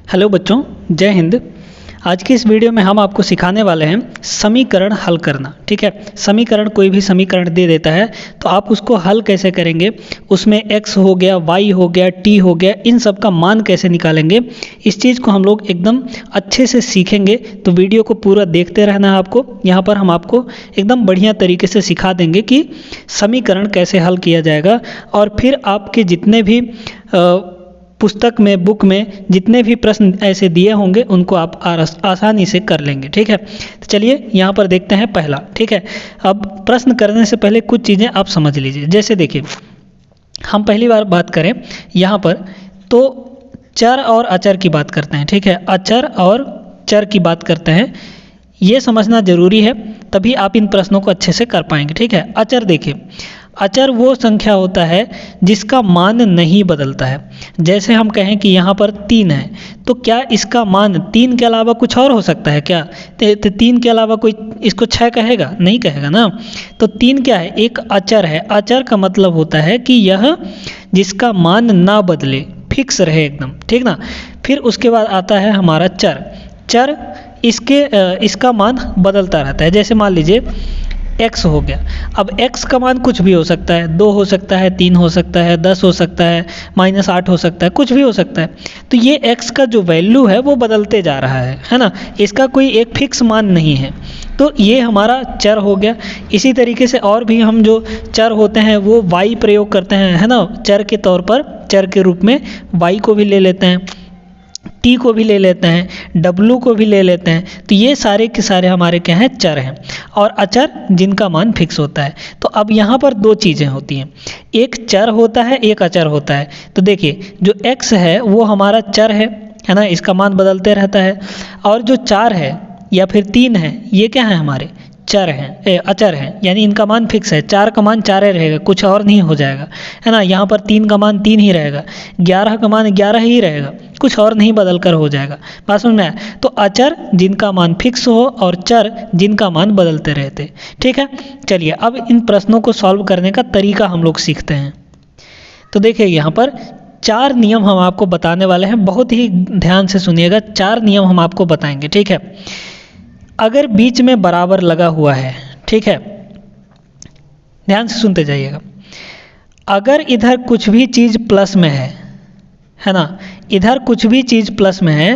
Hello बच्चों, जय हिंद। आज की इस वीडियो में हम आपको सिखाने वाले हैं समीकरण हल करना। ठीक है, समीकरण कोई भी समीकरण दे देता है तो आप उसको हल कैसे करेंगे, उसमें x हो गया, y हो गया, t हो गया, इन सब का मान कैसे निकालेंगे, इस चीज़ को हम लोग एकदम अच्छे से सीखेंगे। तो वीडियो को पूरा देखते रहना है आपको। यहाँ पर हम आपको एकदम बढ़िया तरीके से सिखा देंगे कि समीकरण कैसे हल किया जाएगा, और फिर आपके जितने भी पुस्तक में, बुक में जितने भी प्रश्न ऐसे दिए होंगे उनको आप आसानी से कर लेंगे। ठीक है, तो चलिए यहाँ पर देखते हैं पहला। ठीक है, अब प्रश्न करने से पहले कुछ चीज़ें आप समझ लीजिए। जैसे देखिए, हम पहली बार बात करें यहाँ पर तो चर और अचर की बात करते हैं। ठीक है, अचर और चर की बात करते हैं, ये समझना ज़रूरी है, तभी आप इन प्रश्नों को अच्छे से कर पाएंगे। ठीक है, अचर देखिए, अचर वो संख्या होता है जिसका मान नहीं बदलता है। जैसे हम कहें कि यहाँ पर 3 है, तो क्या इसका मान 3 के अलावा कुछ और हो सकता है क्या? तो 3 के अलावा कोई इसको 6 कहेगा? नहीं कहेगा ना। तो 3 क्या है? एक अचर है। अचर का मतलब होता है कि यह जिसका मान ना बदले, फिक्स रहे एकदम। ठीक ना। फिर उसके बाद आता है हमारा चर। चर इसका मान बदलता रहता है। जैसे मान लीजिए x हो गया। अब x का मान कुछ भी हो सकता है, 2 हो सकता है, 3 हो सकता है, 10 हो सकता है, -8 हो सकता है, कुछ भी हो सकता है। तो ये x का जो वैल्यू है वो बदलते जा रहा है ना। इसका कोई एक फिक्स मान नहीं है। तो ये हमारा चर हो गया। इसी तरीके से और भी हम जो चर होते हैं वो y प्रयोग करते हैं, है ना। चर के तौर पर, चर के रूप में y को भी ले लेते हैं, t को भी ले लेते हैं, w को भी ले लेते हैं। तो ये सारे के सारे हमारे क्या हैं? चर हैं। और अचर जिनका मान फिक्स होता है। तो अब यहाँ पर दो चीज़ें होती हैं, एक चर होता है, एक अचर होता है। तो देखिए, जो x है वो हमारा चर है ना, इसका मान बदलते रहता है। और जो 4 है या फिर 3 है, ये क्या है? हमारे चर हैं, अचर हैं, यानी इनका मान फिक्स है। 4 का मान 4 रहेगा, कुछ और नहीं हो जाएगा, है ना। यहाँ पर 3 का मान 3 ही रहेगा, 11 का मान 11 ही रहेगा, कुछ और नहीं बदल कर हो जाएगा। बात समझ में आया? तो अचर जिनका मान फिक्स हो और चर जिनका मान बदलते रहते। ठीक है, चलिए अब इन प्रश्नों को सॉल्व करने का तरीका हम लोग सीखते हैं। तो देखिए, यहाँ पर 4 नियम हम आपको बताने वाले हैं, बहुत ही ध्यान से सुनिएगा। 4 नियम हम आपको बताएंगे। ठीक है, अगर बीच में बराबर लगा हुआ है, ठीक है, ध्यान से सुनते जाइएगा। अगर इधर कुछ भी चीज़ प्लस में है ना, इधर कुछ भी चीज़ प्लस में है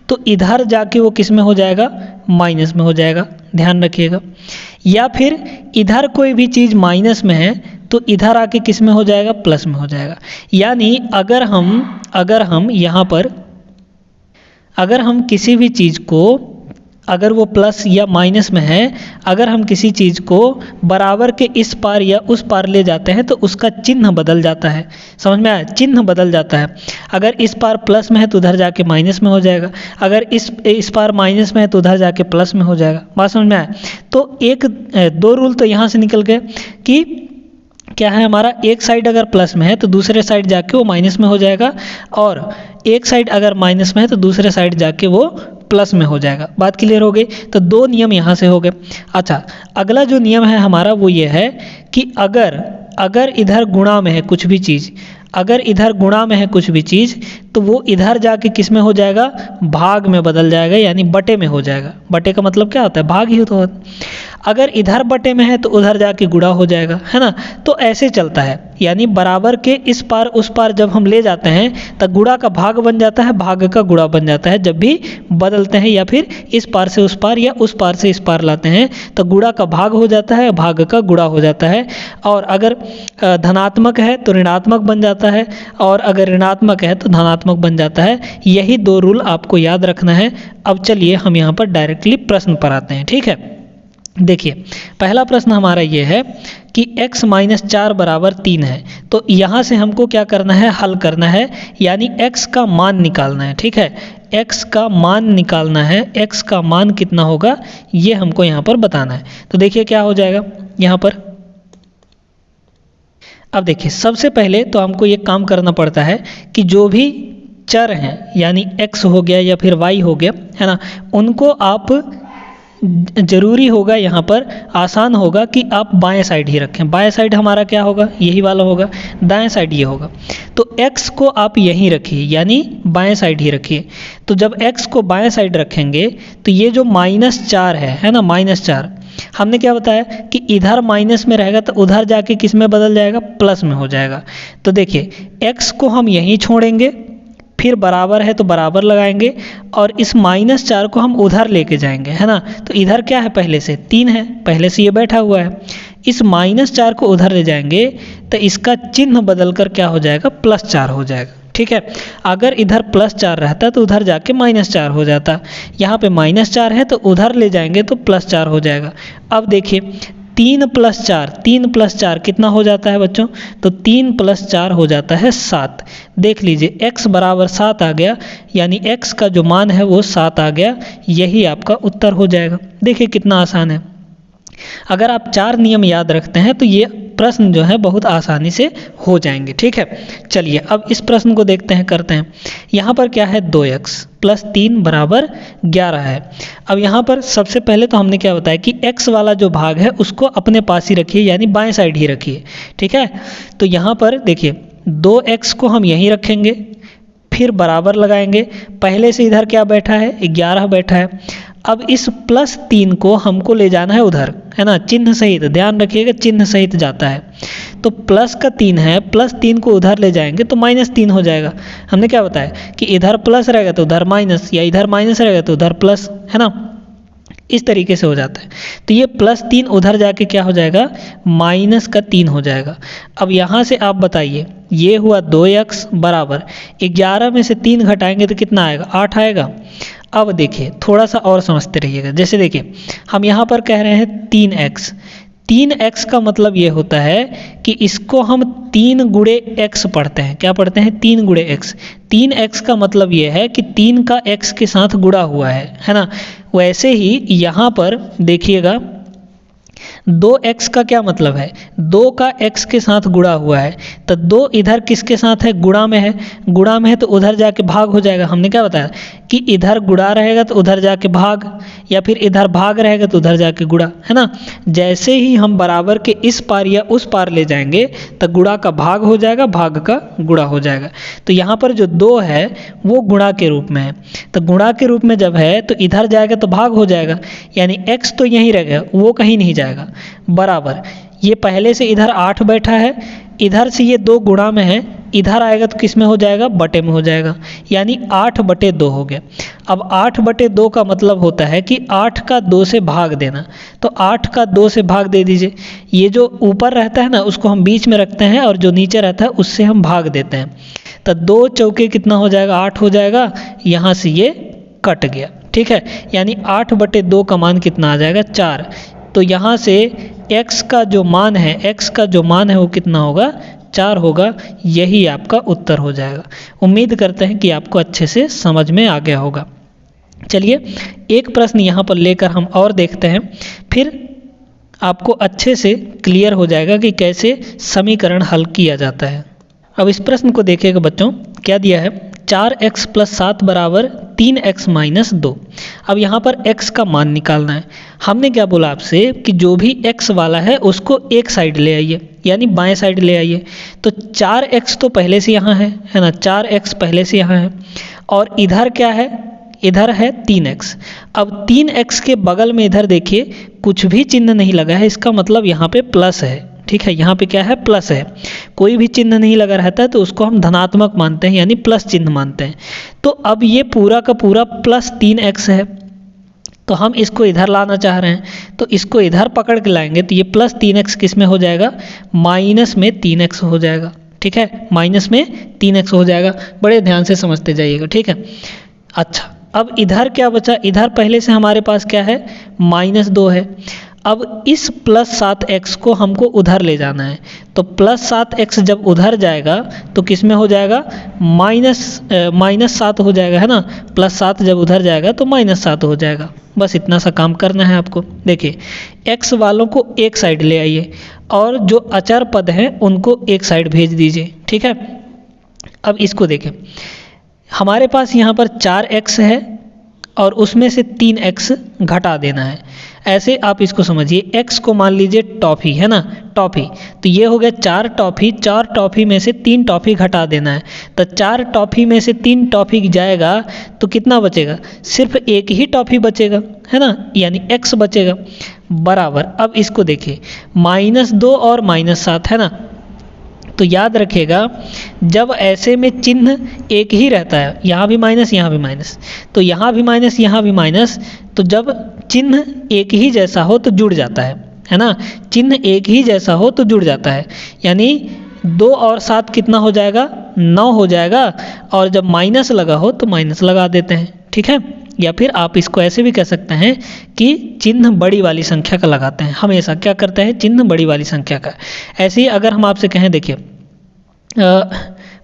तो इधर जाके वो किस में हो जाएगा? माइनस में हो जाएगा, ध्यान रखिएगा। या फिर इधर कोई भी चीज़ माइनस में है तो इधर आके किस में हो जाएगा? प्लस में हो जाएगा। यानी अगर हम यहाँ पर अगर हम किसी भी चीज़ को, अगर वो प्लस या माइनस में है, अगर हम किसी चीज़ को बराबर के इस पार या उस पार ले जाते हैं तो उसका चिन्ह बदल जाता है। समझ में आया? चिन्ह बदल जाता है। अगर इस पार प्लस में है तो उधर जाके माइनस में हो जाएगा, अगर इस पार माइनस में है तो उधर जाके प्लस में हो जाएगा। बात समझ में आया? तो 2 रूल तो यहाँ से निकल गए कि क्या है हमारा, एक साइड अगर प्लस में है तो दूसरे साइड जाके वो माइनस में हो जाएगा, और एक साइड अगर माइनस में है तो दूसरे साइड जाके वो प्लस में हो जाएगा। बात क्लियर हो गई? तो 2 नियम यहाँ से हो गए। अच्छा, अगला जो नियम है हमारा वो ये है कि अगर इधर गुणा में है कुछ भी चीज़, अगर इधर गुणा में है कुछ भी चीज़ तो वो इधर जाके किस में हो जाएगा? भाग में बदल जाएगा, यानी बटे में हो जाएगा। बटे का मतलब क्या होता है? भाग ही तो होता है। अगर इधर बटे में है तो उधर जाके गुणा हो जाएगा, है ना। तो ऐसे चलता है, यानी बराबर के इस पार उस पार जब हम ले जाते हैं तब गुणा का भाग बन जाता है, भाग का गुणा बन जाता है। जब भी बदलते हैं या फिर इस पार से उस पार या उस पार से इस पार लाते हैं तो गुणा का भाग हो जाता है, भाग का गुणा हो जाता है। और अगर धनात्मक है तो ऋणात्मक बन जाता है, और अगर ऋणात्मक है तो धनात्मक बन जाता है। यही 2 रूल आपको याद रखना है। अब चलिए हम यहाँ पर डायरेक्टली प्रश्न पर आते हैं। ठीक है, देखिए, पहला प्रश्न हमारा ये है कि x - 4 = 3 है। तो यहाँ से हमको क्या करना है? हल करना है, यानी x का मान निकालना है। ठीक है, x का मान निकालना है। x का मान कितना होगा ये हमको यहाँ पर बताना है। तो देखिए क्या हो जाएगा यहाँ पर। अब देखिए, सबसे पहले तो हमको ये काम करना पड़ता है कि जो भी चर हैं, यानी x हो गया या फिर y हो गया, है ना, उनको आप ज़रूरी होगा यहाँ पर, आसान होगा कि आप बाएं साइड ही रखें। बाएं साइड हमारा क्या होगा, यही वाला होगा, दाएं साइड ये होगा। तो x को आप यहीं रखिए, यानी बाएं साइड ही रखिए। तो जब x को बाएं साइड रखेंगे तो ये जो -4 है ना, -4, हमने क्या बताया कि इधर माइनस में रहेगा तो उधर जाके किस में बदल जाएगा, प्लस में हो जाएगा। तो देखिए x को हम यहीं छोड़ेंगे, फिर बराबर है तो बराबर लगाएंगे, और इस -4 को हम उधर लेके जाएंगे, है ना। तो इधर क्या है, पहले से 3 है, पहले से ये बैठा हुआ है। इस -4 को उधर ले जाएंगे तो इसका चिन्ह बदल कर क्या हो जाएगा, +4 हो जाएगा। ठीक है, अगर इधर +4 रहता तो उधर जाके -4 हो जाता। यहाँ पे -4 है तो उधर ले जाएंगे तो +4 हो जाएगा। अब देखिए 3 + 4 कितना हो जाता है बच्चों, तो 3 + 4 हो जाता है 7। देख लीजिए x बराबर 7 आ गया, यानी x का जो मान है वो 7 आ गया। यही आपका उत्तर हो जाएगा। देखिए कितना आसान है। अगर आप 4 नियम याद रखते हैं तो ये प्रश्न जो है बहुत आसानी से हो जाएंगे। ठीक है, चलिए अब इस प्रश्न को देखते हैं, करते हैं। यहाँ पर क्या है, 2x + 3 = 11 है। अब यहाँ पर सबसे पहले तो हमने क्या बताया कि x वाला जो भाग है उसको अपने पास ही रखिए, यानी बाएं साइड ही रखिए। ठीक है, तो यहाँ पर देखिए 2x को हम यहीं रखेंगे, फिर बराबर लगाएंगे। पहले से इधर क्या बैठा है, 11 बैठा है। अब इस +3 को हमको ले जाना है उधर, है ना, चिन्ह सहित, ध्यान रखिएगा चिन्ह सहित जाता है। तो प्लस का 3 है, +3 को उधर ले जाएंगे तो -3 हो जाएगा। हमने क्या बताया कि इधर प्लस रहेगा तो उधर माइनस, या इधर माइनस रहेगा तो उधर प्लस, है ना, इस तरीके से हो जाता है। तो ये +3 उधर जाके क्या हो जाएगा, -3 हो जाएगा। अब यहाँ से आप बताइए, ये हुआ 2x बराबर 11 में से 3 घटाएंगे तो कितना आएगा, 8 आएगा। अब देखिए थोड़ा सा और समझते रहिएगा। जैसे देखिए हम यहाँ पर कह रहे हैं 3x का मतलब ये होता है कि इसको हम 3 × x पढ़ते हैं। क्या पढ़ते हैं, 3 × x। 3x का मतलब ये है कि 3 का x के साथ गुणा हुआ है ना। वैसे ही यहाँ पर देखिएगा 2x का क्या मतलब है, 2 का x के साथ गुणा हुआ है। तो 2 इधर किसके साथ है, गुणा में है, गुणा में है तो उधर जाके भाग हो जाएगा। हमने क्या बताया कि इधर गुणा रहेगा तो उधर जाके भाग, या फिर इधर भाग रहेगा तो उधर जाके गुणा, है ना। जैसे ही हम बराबर के इस पार या उस पार ले जाएंगे तो गुणा का भाग हो जाएगा, भाग का गुणा हो जाएगा। तो यहाँ पर जो 2 है वो गुणा के रूप में है। तो गुणा के रूप में जब है तो इधर जाएगा तो भाग हो जाएगा, यानी x तो यहीं रहेगा, वो कहीं नहीं जाएगा। बराबर ये पहले से इधर 8 बैठा है, इधर से ये 2 गुणा में है, इधर आएगा तो किस में हो जाएगा, बटे में हो जाएगा, यानी 8/2 हो गया। अब 8/2 का मतलब होता है कि 8 का 2 से भाग देना। तो 8 का 2 से भाग दे दीजिए। ये जो ऊपर रहता है ना उसको हम बीच में रखते हैं, और जो नीचे रहता है उससे हम भाग देते हैं। तो 2 चौके कितना हो जाएगा, 8 हो जाएगा। यहाँ से ये कट गया। ठीक है, यानी 8/2 का मान कितना आ जाएगा, 4। तो यहाँ से x का जो मान है वो कितना होगा, 4 होगा। यही आपका उत्तर हो जाएगा। उम्मीद करते हैं कि आपको अच्छे से समझ में आ गया होगा। चलिए एक प्रश्न यहाँ पर लेकर हम और देखते हैं, फिर आपको अच्छे से क्लियर हो जाएगा कि कैसे समीकरण हल किया जाता है। अब इस प्रश्न को देखिएगा बच्चों, क्या दिया है, 4x + 7 = 3x - 2। अब यहाँ पर x का मान निकालना है। हमने क्या बोला आपसे कि जो भी x वाला है उसको एक साइड ले आइए, यानी बाएं साइड ले आइए। तो 4x तो पहले से यहाँ है ना, 4x पहले से यहाँ है, और इधर क्या है, इधर है 3x। अब 3x के बगल में इधर देखिए कुछ भी चिन्ह नहीं लगा है, इसका मतलब यहाँ पे प्लस है। ठीक है, यहाँ पे क्या है, प्लस है। कोई भी चिन्ह नहीं लगा रहता है तो उसको हम धनात्मक मानते हैं, यानी प्लस चिन्ह मानते हैं। तो अब ये पूरा का पूरा +3x है, तो हम इसको इधर लाना चाह रहे हैं, तो इसको इधर पकड़ के लाएंगे तो ये +3x किस में हो जाएगा, -3x हो जाएगा। ठीक है, -3x हो जाएगा। बड़े ध्यान से समझते जाइएगा। ठीक है, अच्छा अब इधर क्या बचा, इधर पहले से हमारे पास क्या है, -2 है। अब इस +7x को हमको उधर ले जाना है, तो +7x जब उधर जाएगा तो किस में हो जाएगा, -7 हो जाएगा, है ना। +7 जब उधर जाएगा तो -7 हो जाएगा। बस इतना सा काम करना है आपको। देखिए x वालों को एक साइड ले आइए, और जो अचर पद हैं उनको एक साइड भेज दीजिए। ठीक है, अब इसको देखें, हमारे पास यहाँ पर 4x है और उसमें से 3x घटा देना है। ऐसे आप इसको समझिए, x को मान लीजिए टॉफ़ी है ना, टॉफ़ी, तो ये हो गया 4 टॉफ़ी, 4 टॉफ़ी में से 3 टॉफ़ी घटा देना है। तो 4 टॉफ़ी में से 3 टॉफ़ी जाएगा तो कितना बचेगा, सिर्फ एक ही टॉफ़ी बचेगा है ना, यानी x बचेगा बराबर। अब इसको देखिए -2 और -7 है ना, तो याद रखिएगा जब ऐसे में चिन्ह एक ही रहता है, यहाँ भी माइनस यहाँ भी माइनस, तो यहाँ भी माइनस यहाँ भी माइनस, तो जब चिन्ह एक ही जैसा हो तो जुड़ जाता है ना, चिन्ह एक ही जैसा हो तो जुड़ जाता है, यानी 2 और 7 कितना हो जाएगा, 9 हो जाएगा, और जब माइनस लगा हो तो माइनस लगा देते हैं, ठीक है। या फिर आप इसको ऐसे भी कह सकते हैं कि चिन्ह बड़ी वाली संख्या का लगाते हैं, हमेशा क्या करते हैं, चिन्ह बड़ी वाली संख्या का। ऐसे ही अगर हम आपसे कहें, देखिए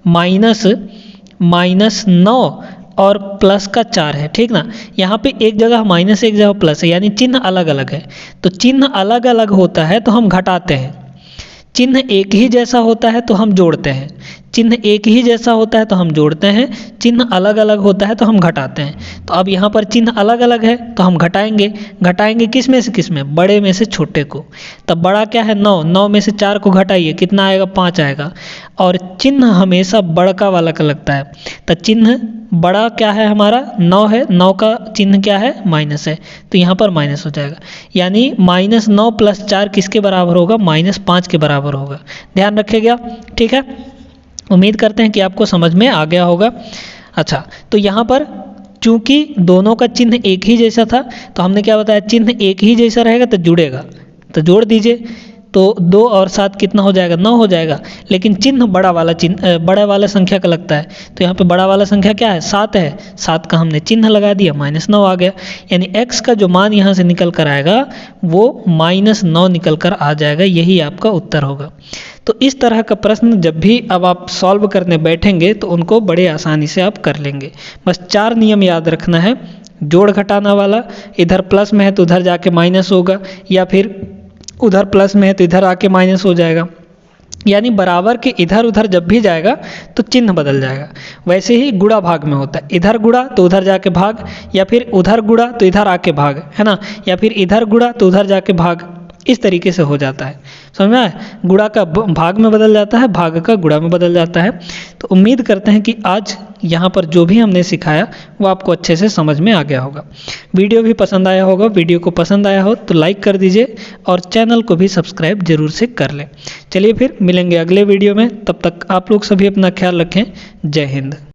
-9 और प्लस का 4 है, ठीक ना, यहाँ पे एक जगह माइनस एक जगह प्लस है, यानी चिन्ह अलग अलग है। तो चिन्ह अलग अलग होता है तो हम घटाते हैं, चिन्ह एक ही जैसा होता है तो हम जोड़ते हैं, चिन्ह एक ही जैसा होता है तो हम जोड़ते हैं, चिन्ह अलग अलग होता है तो हम घटाते हैं। तो अब यहाँ पर चिन्ह अलग अलग है तो हम घटाएंगे, घटाएंगे किस में से किस में, बड़े में से छोटे को। तब बड़ा क्या है 9, 9 में से 4 को घटाइए, कितना आएगा, 5 आएगा, और चिन्ह हमेशा बड़का वाला का लगता है। तो चिन्ह बड़ा क्या है हमारा, 9 है, 9 का चिन्ह क्या है, माइनस है, तो यहाँ पर माइनस हो जाएगा, यानी -9 + 4 किसके बराबर होगा, -5 के बराबर होगा। ध्यान रखिएगा, ठीक है। उम्मीद करते हैं कि आपको समझ में आ गया होगा। अच्छा, तो यहाँ पर चूंकि दोनों का चिन्ह एक ही जैसा था तो हमने क्या बताया, चिन्ह एक ही जैसा रहेगा तो जुड़ेगा, तो जोड़ दीजिए, तो 2 और 7 कितना हो जाएगा, 9 हो जाएगा, लेकिन चिन्ह बड़ा वाला बड़ा वाला संख्या का लगता है, तो यहाँ पे बड़ा वाला संख्या क्या है, 7 है, 7 का हमने चिन्ह लगा दिया, -9 आ गया, यानी x का जो मान यहाँ से निकल कर आएगा वो -9 निकल कर आ जाएगा, यही आपका उत्तर होगा। तो इस तरह का प्रश्न जब भी अब आप सॉल्व करने बैठेंगे तो उनको बड़े आसानी से आप कर लेंगे। बस 4 नियम याद रखना है, जोड़ घटाना वाला, इधर प्लस में है तो उधर जाके माइनस होगा, या फिर उधर प्लस में है तो इधर आके माइनस हो जाएगा, यानी बराबर के इधर उधर जब भी जाएगा तो चिन्ह बदल जाएगा। वैसे ही गुणा भाग में होता है, इधर गुणा तो उधर जाके भाग, या फिर उधर गुणा तो इधर आके भाग, है ना, या फिर इधर गुणा तो उधर जाके भाग, इस तरीके से हो जाता है, समझ में आया, गुणा का भाग में बदल जाता है, भाग का गुणा में बदल जाता है। तो उम्मीद करते हैं कि आज यहाँ पर जो भी हमने सिखाया वो आपको अच्छे से समझ में आ गया होगा। वीडियो भी पसंद आया होगा, वीडियो को पसंद आया हो तो लाइक कर दीजिए और चैनल को भी सब्सक्राइब जरूर से कर लें। चलिए फिर मिलेंगे अगले वीडियो में, तब तक आप लोग सभी अपना ख्याल रखें। जय हिंद।